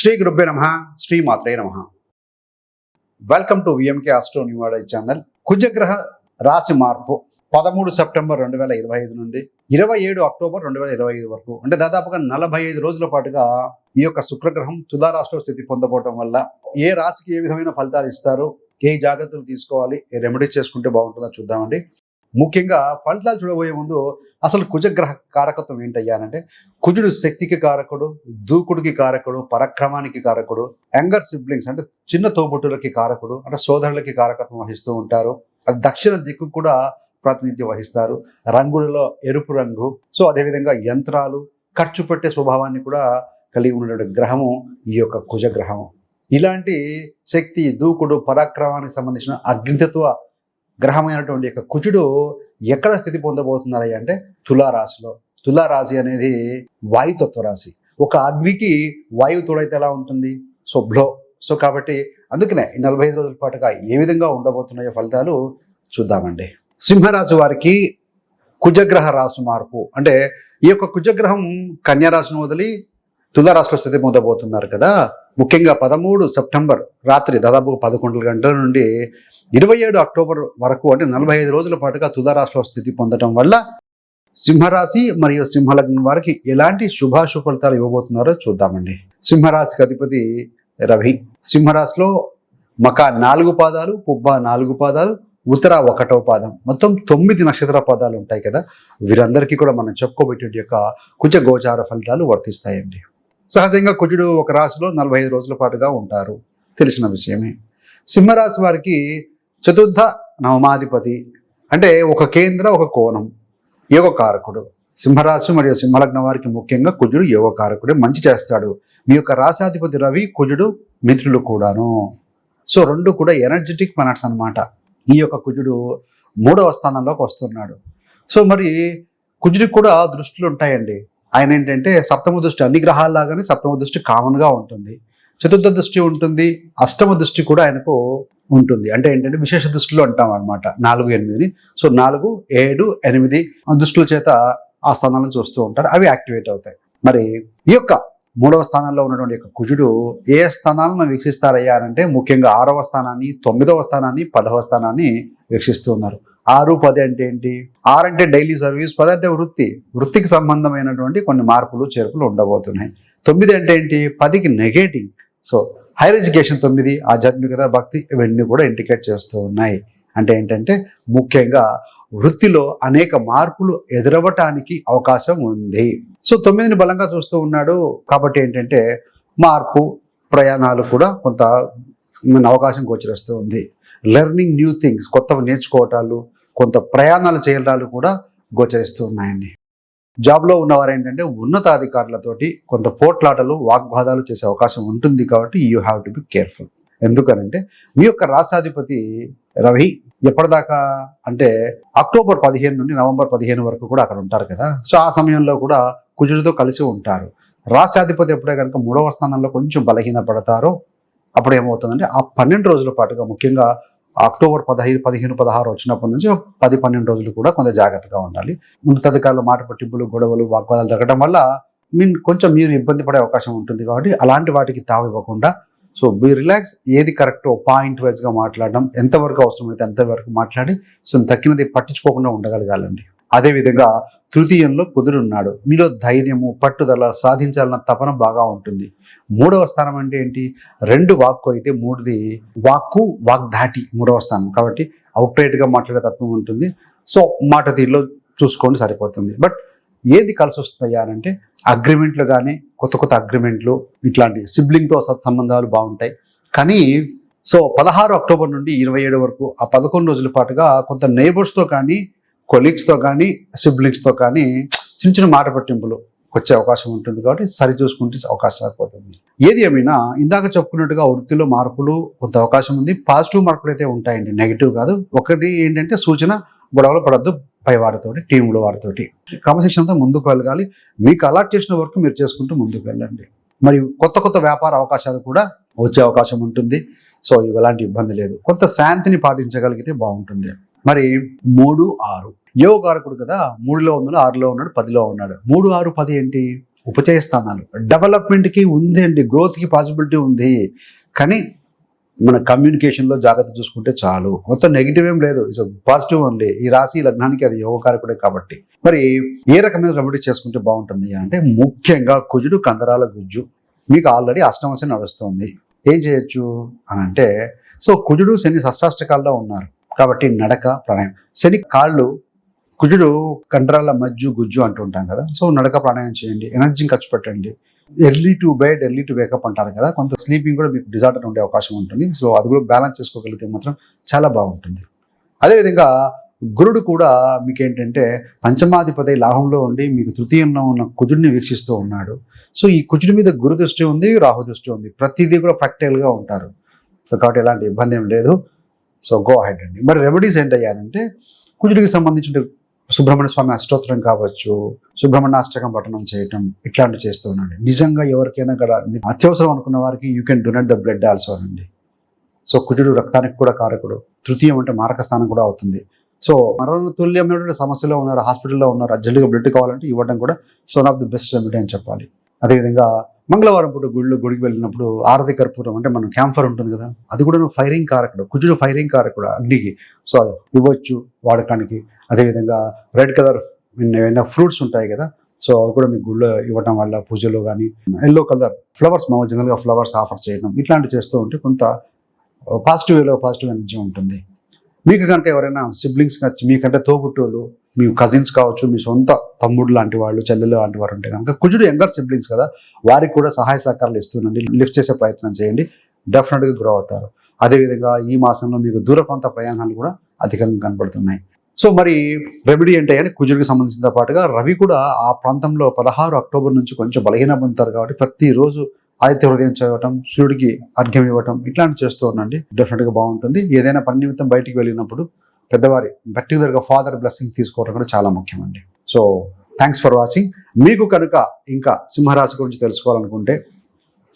శ్రీ గురుభ్యో నమః. శ్రీ మాత్రే నమః. వెల్కమ్ టు విఎంకే ఆస్ట్రో న్యూవాడీ ఛానల్. కుజగ్రహ రాశి మార్పు 13 సెప్టెంబర్ 2025 నుండి 27 అక్టోబర్ 2025 వరకు, అంటే దాదాపుగా 45 రోజుల పాటుగా ఈ యొక్క శుక్రగ్రహం తులారాశిలో స్థితి పొందబోవటం వల్ల ఏ రాశికి ఏ విధమైన ఫలితాలు ఇస్తారు, ఏ జాగ్రత్తలు తీసుకోవాలి, ఏ రెమెడీస్ చేసుకుంటే బాగుంటుందో చూద్దామండి. ముఖ్యంగా ఫలితాలు చూడబోయే ముందు అసలు కుజగ్రహ కారకత్వం ఏంటయ్యానంటే, కుజుడు శక్తికి కారకుడు, దూకుడికి కారకుడు, పరాక్రమానికి కారకుడు, యంగర్ సిబ్లింగ్స్ అంటే చిన్న తోబుట్టులకి కారకుడు, అంటే సోదరులకి కారకత్వం వహిస్తూ ఉంటారు. అది దక్షిణ దిక్కు కూడా ప్రాతినిధ్యం వహిస్తారు. రంగులలో ఎరుపు రంగు, సో అదేవిధంగా యంత్రాలు, ఖర్చు పెట్టే స్వభావాన్ని కూడా కలిగి ఉన్నటువంటి గ్రహము ఈ యొక్క కుజగ్రహము. ఇలాంటి శక్తి, దూకుడు, పరాక్రమానికి సంబంధించిన అగ్నితత్వ గ్రహమైనటువంటి యొక్క కుజుడు ఎక్కడ స్థితి పొందబోతున్నాయి అంటే తులారాశిలో. తులారాశి అనేది వాయుతత్వ రాశి. ఒక అగ్నికి వాయువు తోడైతే ఎలా ఉంటుంది? సో కాబట్టి అందుకనే ఈ 45 రోజుల పాటుగా ఏ విధంగా ఉండబోతున్నాయో ఫలితాలు చూద్దామండి. సింహరాశి వారికి కుజగ్రహ రాశి మార్పు అంటే, ఈ యొక్క కుజగ్రహం కన్యారాశిని వదిలి తులారాశిలో స్థితి పొందబోతున్నారు కదా. ముఖ్యంగా 13 సెప్టెంబర్ రాత్రి దాదాపు 11 గంటల నుండి 27 అక్టోబర్ వరకు, అంటే 45 రోజుల పాటుగా తులారాశిలో స్థితి పొందడం వల్ల సింహరాశి మరియు సింహలగ్నం వారికి ఎలాంటి శుభాశుభ ఫలితాలు ఇవ్వబోతున్నారో చూద్దామండి. సింహరాశికి అధిపతి రవి. సింహరాశిలో మక 4 పాదాలు, పుబ్బ 4 పాదాలు, ఉత్తర 1వ పాదం, మొత్తం 9 నక్షత్ర పాదాలు ఉంటాయి కదా. వీరందరికీ కూడా మనం చెప్పుకోబెట్టే యొక్క కుజ గోచార ఫలితాలు వర్తిస్తాయండి. సహజంగా కుజుడు ఒక రాశిలో 45 రోజుల పాటుగా ఉంటారు, తెలిసిన విషయమే. సింహరాశి వారికి చతుర్థ నవమాధిపతి, అంటే ఒక కేంద్ర ఒక కోణం, యోగకారకుడు. సింహరాశి మరియు సింహలగ్నం వారికి ముఖ్యంగా కుజుడు యోగకారకుడే, మంచి చేస్తాడు. మీ యొక్క రాశాధిపతి రవి, కుజుడు మిత్రులు కూడాను. సో రెండు కూడా ఎనర్జెటిక్ ప్లానెట్స్ అన్నమాట. ఈ యొక్క కుజుడు 3వ స్థానంలోకి వస్తున్నాడు. సో మరి కుజుడికి కూడా దృష్టిలు ఉంటాయండి. ఆయన ఏంటంటే సప్తమ దృష్టి, అన్ని గ్రహాల్లాగానే సప్తమ దృష్టి కామన్గా ఉంటుంది, చతుర్థ దృష్టి ఉంటుంది, అష్టమ దృష్టి కూడా ఆయనకు ఉంటుంది. అంటే ఏంటంటే విశేష దృష్టిలో అంటాం అనమాట 4, 8ని. సో 4, 7, 8 దృష్టిల చేత ఆ స్థానాలను చూస్తూ ఉంటారు, అవి యాక్టివేట్ అవుతాయి. మరి ఈ యొక్క 3వ స్థానంలో ఉన్నటువంటి యొక్క కుజుడు ఏ స్థానాలను వీక్షిస్తారయ్యా అంటే, ముఖ్యంగా 6వ స్థానాన్ని, 9వ స్థానాన్ని, 10వ స్థానాన్ని వీక్షిస్తూ ఉన్నారు. 6, 10 అంటే ఏంటి? 6 అంటే డైలీ సర్వీస్, 10 అంటే వృత్తికి సంబంధమైనటువంటి కొన్ని మార్పులు చేర్పులు ఉండబోతున్నాయి. 9 అంటే ఏంటి? 10కి నెగేటివ్. సో హైయర్ ఎడ్యుకేషన్ 9, ఆధ్యాత్మికత, భక్తి, ఇవన్నీ కూడా ఇండికేట్ చేస్తూ ఉన్నాయి. అంటే ఏంటంటే ముఖ్యంగా వృత్తిలో అనేక మార్పులు ఎదురవ్వటానికి అవకాశం ఉంది. సో 9ని బలంగా చూస్తూ ఉన్నాడు కాబట్టి ఏంటంటే మార్పు, ప్రయాణాలు కూడా కొంత అవకాశం గోచరిస్తూ ఉంది. లెర్నింగ్ న్యూ థింగ్స్, కొత్తవి నేర్చుకోవటాలు, కొంత ప్రయాణాలు చేయడాలు కూడా గోచరిస్తూ ఉన్నాయండి. జాబ్లో ఉన్నవారు ఏంటంటే ఉన్నతాధికారులతోటి కొంత పోట్లాటలు, వాగ్వాదాలు చేసే అవకాశం ఉంటుంది కాబట్టి you have to be careful. ఎందుకనంటే మీ యొక్క రాశాధిపతి రవి ఎప్పటిదాకా అంటే అక్టోబర్ 15 నుండి నవంబర్ 15 వరకు కూడా అక్కడ ఉంటారు కదా. సో ఆ సమయంలో కూడా కుజుడితో కలిసి ఉంటారు. రాశాధిపతి ఎప్పుడే కనుక 3వ స్థానంలో కొంచెం బలహీన పడతారో అప్పుడు ఏమవుతుందంటే ఆ 12 రోజుల పాటుగా, ముఖ్యంగా అక్టోబర్ 15, 15, 16 వచ్చినప్పటి నుంచి 10, 12 రోజులు కూడా కొంత జాగ్రత్తగా ఉండాలి. ఉన్నతాధికారులు మాట పట్టింపులు, గొడవలు, వాగ్వాదాలు జరగడం వల్ల కొంచెం మీరు ఇబ్బంది పడే అవకాశం ఉంటుంది. కాబట్టి అలాంటి వాటికి తావివ్వకుండా సో బీ రిలాక్స్. ఏది కరెక్టో పాయింట్ వైజ్గా మాట్లాడడం, ఎంతవరకు అవసరమైతే అంతవరకు మాట్లాడి సో తక్కినది పట్టించుకోకుండా ఉండగలగాలండి. అదేవిధంగా తృతీయంలో కుజుడున్నాడు. మీలో ధైర్యము, పట్టుదల, సాధించాలన్న తపన బాగా ఉంటుంది. 3వ స్థానం అంటే ఏంటి? 2 వాక్కు అయితే 3ది వాక్కు, వాగ్ధాటి 3వ స్థానం కాబట్టి అవుట్రైట్గా మాట్లాడే తత్వం ఉంటుంది. సో మాట తీరులో చూసుకోండి, సరిపోతుంది. బట్ ఏది కలిసి వస్తాయా అంటే అగ్రిమెంట్లు కానీ, కొత్త అగ్రిమెంట్లు, ఇట్లాంటి సిబ్లింగ్తో సత్సంబంధాలు బాగుంటాయి. కానీ సో 16 అక్టోబర్ నుండి 27 వరకు ఆ 11 రోజుల పాటుగా కొంత నైబర్స్తో కానీ, కొలీగ్స్తో కానీ, సిబ్లింగ్స్తో కానీ చిన్న చిన్న మాట పట్టింపులు వచ్చే అవకాశం ఉంటుంది. కాబట్టి సరి చూసుకుంటే అవకాశం సరిపోతుంది. ఏది ఏమైనా ఇందాక చెప్పుకున్నట్టుగా వృత్తిలో మార్పులు కొంత అవకాశం ఉంది. పాజిటివ్ మార్పులు అయితే ఉంటాయండి, నెగిటివ్ కాదు. ఒకటి ఏంటంటే సూచన, గొడవలు పడద్దు పై వారితోటి, టీంలో వారితోటి. క్రమశిక్షణతో ముందుకు వెళ్ళగాలి. మీకు అలాట్ చేసిన వర్క్ మీరు చేసుకుంటూ ముందుకు వెళ్ళండి. మరియు కొత్త వ్యాపార అవకాశాలు కూడా వచ్చే అవకాశం ఉంటుంది. సో ఎలాంటి ఇబ్బంది లేదు. కొంత శాంతిని పాటించగలిగితే బాగుంటుంది. మరి 3, 6 యోగకారకుడు కదా. 3లో ఉన్నాడు, 6లో ఉన్నాడు, 10లో ఉన్నాడు. 3, 6, 10 ఏంటి? ఉపచయ స్థానాలు, డెవలప్మెంట్కి ఉంది అండి, గ్రోత్కి పాసిబిలిటీ ఉంది. కానీ మన కమ్యూనికేషన్లో జాగ్రత్త చూసుకుంటే చాలు. మొత్తం నెగిటివ్ ఏం లేదు, ఇట్స్ పాజిటివ్ ఓన్లీ. ఈ రాశి లగ్నానికి అది యోగకారకుడే కాబట్టి. మరి ఏ రకమైన రెమెడీ చేసుకుంటే బాగుంటుంది అంటే ముఖ్యంగా కుజుడు కందరాల గుజ్జు. మీకు ఆల్రెడీ అష్టమశని నడుస్తుంది. ఏం చేయొచ్చు అని అంటే, సో కుజుడు శని షష్టాష్టకాల్లో ఉన్నారు కాబట్టి నడక ప్రాణాయామం. శని కాళ్ళు, కుజుడు కండరాల మజ్జు గుజ్జు అంటుంటాం కదా, సో నడక ప్రాణాయామం చేయండి, ఎనర్జీని ఖర్చు పెట్టండి. Early to bed early to wake up అంటారు కదా, కొంత స్లీపింగ్ కూడా మీకు డిజార్డర్ ఉండే అవకాశం ఉంటుంది. సో అది కూడా బ్యాలెన్స్ చేసుకోగలిగితే మాత్రం చాలా బాగుంటుంది. అదేవిధంగా గురుడు కూడా మీకు ఏంటంటే పంచమాధిపతి లాభంలో ఉండి మీకు తృతీయంలో ఉన్న కుజుడిని వీక్షిస్తూ ఉన్నాడు. సో ఈ కుజుడి మీద గురు దృష్టి ఉంది, రాహు దృష్టి ఉంది, ప్రతిదీ కూడా ప్రాక్టికల్గా ఉంటారు. సో కాబట్టి ఎలాంటి ఇబ్బంది ఏం లేదు. సో గో అహెడ్ అండి. మరి రెమెడీస్ ఏంటయ్యారంటే కుజుడికి సంబంధించిన సుబ్రహ్మణ్య స్వామి అష్టోత్తరం కావచ్చు, సుబ్రహ్మణ్యాష్టకం పఠనం చేయటం, ఇట్లాంటివి చేస్తూ ఉన్నాడు. నిజంగా ఎవరికైనా కూడా అత్యవసరం అనుకున్న వారికి you can donate the blood also అండి. సో కుజుడు రక్తానికి కూడా కారకుడు, తృతీయం అంటే మారక స్థానం కూడా అవుతుంది. సో మరణ తుల్యమైనటువంటి సమస్యలో ఉన్నారు, హాస్పిటల్లో ఉన్నారు, అర్జెంటుగా బ్లడ్ కావాలంటే ఇవ్వడం కూడా one of the best remedy అని చెప్పాలి. అదేవిధంగా మంగళవారం పూట గుడికి వెళ్ళినప్పుడు ఆరతి కర్పూరం అంటే మనం క్యాంఫర్ ఉంటుంది కదా, అది కూడా ఫైరింగ్ కారకుడు, కుజుడు ఫైరింగ్ కారకుడు అగ్నికి. సో అది ఇవ్వచ్చు వాడకానికి. అదేవిధంగా రెడ్ కలర్ ఏమైనా ఫ్రూట్స్ ఉంటాయి కదా, సో అవి కూడా మీకు గుళ్ళో ఇవ్వడం వల్ల పూజలు కానీ, ఎల్లో కలర్ ఫ్లవర్స్ మామూలు జనరల్గా ఫ్లవర్స్ ఆఫర్ చేయడం ఇట్లాంటివి చేస్తూ ఉంటే కొంత పాజిటివ్ వేలో పాజిటివ్ ఎనర్జీ ఉంటుంది. మీకు కనుక ఎవరైనా సిబ్లింగ్స్ మీకంటే తోబుట్టువులు, మీ కజిన్స్ కావచ్చు, మీ సొంత తమ్ముడు లాంటి వాళ్ళు, చెల్లెలు లాంటి వారు ఉంటే కనుక కుజుడు యంగర్ సిబ్లింగ్స్ కదా, వారికి కూడా సహాయ సహకారాలు ఇస్తుండండి, లిఫ్ట్ చేసే ప్రయత్నం చేయండి, డెఫినెట్గా గ్రో అవుతారు. అదేవిధంగా ఈ మాసంలో మీకు దూర ప్రాంత ప్రయాణాలు కూడా అధికంగా కనబడుతున్నాయి. సో మరి రెమెడీ అంటే అని కుజుడికి సంబంధించిన పాటుగా రవి కూడా ఆ ప్రాంతంలో 16 అక్టోబర్ నుంచి కొంచెం బలహీన పొందుతారు కాబట్టి ప్రతిరోజు ఆదిత్య హృదయం చదవటం, సూర్యుడికి అర్ఘ్యం ఇవ్వటం ఇట్లాంటివి చేస్తూ ఉండండి, డెఫినెట్గా బాగుంటుంది. ఏదైనా పని నిమిత్తం బయటికి వెళ్ళినప్పుడు పెద్దవారి పర్టికులర్గా ఫాదర్ బ్లెస్సింగ్ తీసుకోవడం కూడా చాలా ముఖ్యమండి. So thanks for watching. మీకు కనుక ఇంకా సింహరాశి గురించి తెలుసుకోవాలనుకుంటే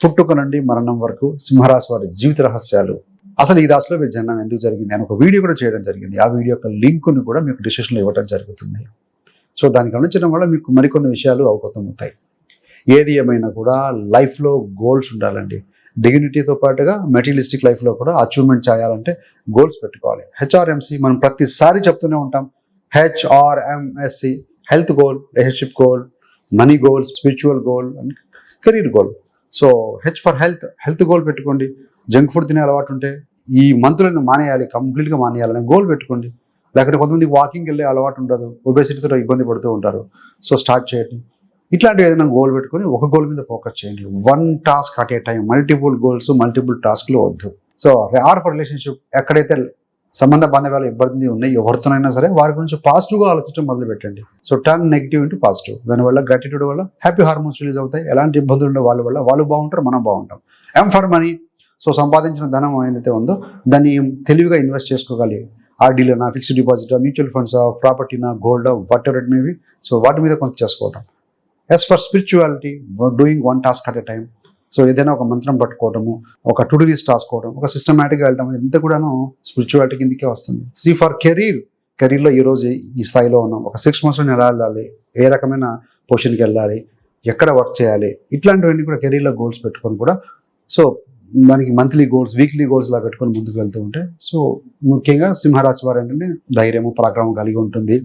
పుట్టుక నుండి మరణం వరకు సింహరాశి వారి జీవిత రహస్యాలు, అసలు ఈ రాశిలో మీరు జన్మం ఎందుకు జరిగింది అని ఒక వీడియో కూడా చేయడం జరిగింది. ఆ వీడియో యొక్క లింక్ను కూడా మీకు డిస్క్రిప్షన్లో ఇవ్వడం జరుగుతుంది. సో దాన్ని గమనించడం వల్ల మీకు మరికొన్ని విషయాలు అవగతమవుతాయి. ఏది ఏమైనా కూడా లైఫ్లో గోల్స్ ఉండాలండి. డిగ్నిటీతో పాటుగా మెటీరియలిస్టిక్ లైఫ్లో కూడా అచీవ్మెంట్ చేయాలంటే గోల్స్ పెట్టుకోవాలి. హెచ్ఆర్ఎంసి మనం ప్రతిసారి చెప్తూనే ఉంటాం. హెచ్ఆర్ఎంఎస్సి health goal, relationship goal, money goal, spiritual goal and career goal. So H for health, health goal పెట్టుకోండి. జంక్ ఫుడ్ తినే అలవాటు ఉంటే ఈ మంత్లను మానేయాలి, కంప్లీట్గా మానేయాలని గోల్ పెట్టుకోండి. లేకపోతే కొంతమందికి వాకింగ్కి వెళ్ళే అలవాటు ఉండదు, ఒబేసిటీతో ఇబ్బంది పడుతూ ఉంటారు. సో స్టార్ట్ చేయండి. ఇట్లాంటివి ఏదైనా గోల్ పెట్టుకొని ఒక గోల్ మీద ఫోకస్ చేయండి. One task at a time, multiple goals, multiple టాస్క్లు వద్దు. సో ఆర్ ఫర్ రిలేషన్షిప్, ఎక్కడైతే సంబంధ బాంధవ్యాలు ఇబ్బంది ఉన్నాయి ఎవరితోనైనా సరే వారి గురించి పాజిటివ్గా ఆలోచించడం మొదలు పెట్టండి. So turn negative into positive. దానివల్ల గ్రాటిట్యూడ్ వల్ల హ్యాపీ హార్మోన్స్ రిలీజ్ అవుతాయి. ఎలాంటి ఇబ్బందులు ఉండే వాళ్ళ వల్ల వాళ్ళు బాగుంటారు, మనం బాగుంటాం. ఎం ఫర్ మనీ, సో సంపాదించిన ధనం ఏదైతే ఉందో దాన్ని తెలివిగా ఇన్వెస్ట్ చేసుకోగలి. ఆర్డీలోనా, ఫిక్స్డ్ డిపాజిట్, మ్యూచువల్ ఫండ్స్, ప్రాపర్టీనా, gold, whatever it may be. So వాటి మీద కొంత చేసుకోవటం. As for spirituality, doing one task at a time. So ఏదైనా ఒక మంత్రం పట్టుకోవటము, ఒక టు డూ లిస్ట్ రాసుకోవడం, ఒక సిస్టమేటిక్గా వెళ్ళటం, ఇంత కూడాను స్పిరిచువాలిటీ కిందకే వస్తుంది. సి ఫర్ కెరీర్లో ఈరోజు ఈ స్థాయిలో ఉన్నాం, ఒక 6 monthsలో ఎలా వెళ్ళాలి, ఏ రకమైన పొజిషన్కి వెళ్ళాలి, ఎక్కడ వర్క్ చేయాలి, ఇట్లాంటివన్నీ కూడా కెరీర్లో గోల్స్ పెట్టుకొని కూడా సో మనకి మంత్లీ గోల్స్, వీక్లీ గోల్స్ లా పెట్టుకొని ముందుకు వెళ్తూ ఉంటే సో ముఖ్యంగా సింహరాశి వారు ఏంటంటే ధైర్యము, పరాక్రమం కలిగి ఉంటుంది,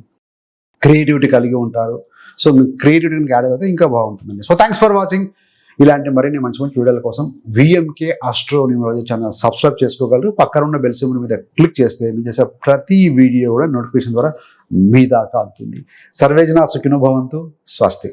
క్రియేటివిటీ కలిగి ఉంటారు. సో మీకు క్రియేటివిటీకి యాడ్ అయితే ఇంకా బాగుంటుందండి. So thanks for watching. ఇలాంటి మరిన్ని మంచి మంచి వీడియోల కోసం VMK astro numerology channel subscribe చేసుకోగలరు. పక్కన ఉన్న బెల్ సింబల్ మీద క్లిక్ చేస్తే మీరు చేసే ప్రతి వీడియో కూడా నోటిఫికేషన్ ద్వారా మీ దాకా అందుతుంది. సర్వేజన సుఖినో భవంతు. స్వస్తి.